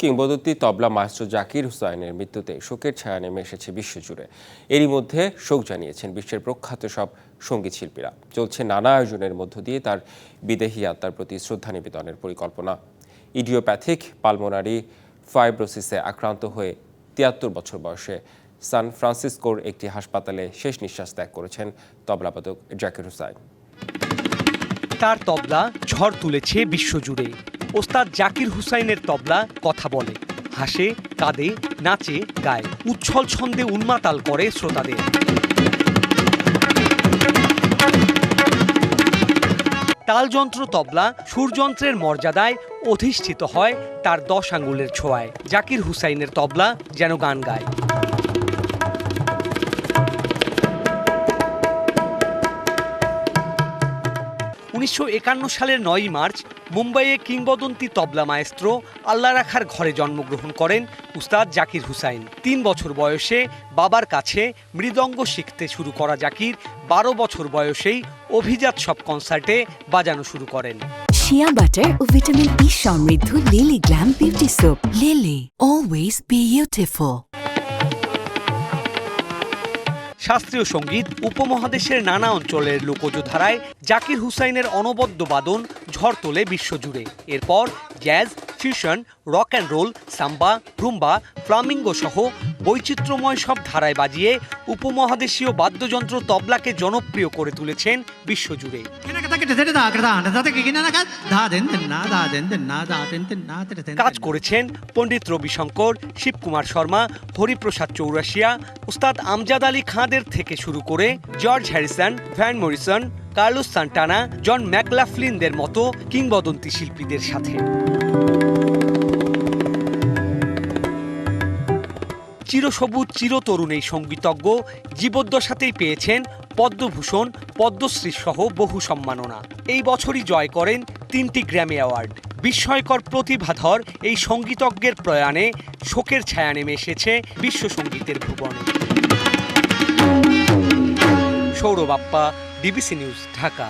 কিংবদন্তি তবলা মাস্টার জাকির হুসাইনের মৃত্যুতে শোকের ছায়া নেমে এসেছে বিশ্বজুড়ে। এরই মধ্যে শোক জানিয়েছেন বিশ্বের প্রখ্যাত সব সঙ্গীত শিল্পীরা। চলছে নানা আয়োজনের মধ্য দিয়ে তার বিদেহী আত্মার প্রতি শ্রদ্ধা নিবেদনের পরিকল্পনা। ইডিওপ্যাথিক পালমোনারি ফাইব্রোসিসে আক্রান্ত হয়ে ৭৩ বছর বয়সে সান ফ্রান্সিসকোর একটি হাসপাতালে শেষ নিঃশ্বাস ত্যাগ করেছেন তবলাবাদক জাকির হুসাইন। তার তবলা ঝড় তুলেছে বিশ্বজুড়ে। ওস্তাদ জাকির হুসাইনের তবলা কথা বলে, হাসে, কাঁদে, নাচে, গায়, উচ্ছল ছন্দে উন্মাতাল করে শ্রোতাদের। তালযন্ত্র তবলা সুরযন্ত্রের মর্যাদায় অধিষ্ঠিত হয় তার ১০ আঙ্গুলের ছোঁয়ায়। জাকির হুসাইনের তবলা যেন গান গায়। ১৯৫১ সালের ৯ মার্চ মুম্বাইয়ে কিংবদন্তি তবলা মায়েস্ত্রো আল্লাহ রাখার ঘরে জন্মগ্রহণ করেন উস্তাদ জাকির হুসাইন। ৩ বছর বয়সে বাবার কাছে মৃদঙ্গ শিখতে শুরু করা জাকির ১২ বছর বয়সেই অভিজাত সব কনসার্টে বাজানো শুরু করেন। শিয়া বাটার ও ভিটামিন ই সমৃদ্ধ lily glam beauty soap. Lily, always beautiful. শাস্ত্রীয় সঙ্গীত উপমহাদেশের নানা অঞ্চলের লোকজ ধারায় জাকির হুসাইনের অনবদ্য বাদন ঝড় তোলে বিশ্বজুড়ে। এরপর jazz, fusion, rock and roll, samba, rumba, flamenco সহ বৈচিত্র্যময় সব ধারায় বাজিয়ে উপমহাদেশীয় বাদ্যযন্ত্র তবলাকে জনপ্রিয় করে তুলেছেন বিশ্বজুড়ে। কাজ করেছেন পণ্ডিত রবিশঙ্কর, শিবকুমার শর্মা, হরিপ্রসাদ চৌরাশিয়া, উস্তাদ আমজাদ আলী খাঁদের থেকে শুরু করে George Harrison, Van Morrison, Carlos Santana, John ম্যাকলাফলিনদের মতো কিংবদন্তি শিল্পীদের সাথে। চিরসবুজ চিরতরুণ এই সঙ্গীতজ্ঞ জীবদ্দশাতেই পেয়েছেন পদ্মভূষণ, পদ্মশ্রী সহ বহু সম্মাননা। এই বছরই জয় করেন ৩টি গ্র্যামি অ্যাওয়ার্ড। বিস্ময়কর প্রতিভাধর এই সঙ্গীতজ্ঞের প্রয়াণে শোকের ছায়া নেমে এসেছে বিশ্ব সঙ্গীতের ভুবনে। Sourav Appa, DBC news, Dhaka.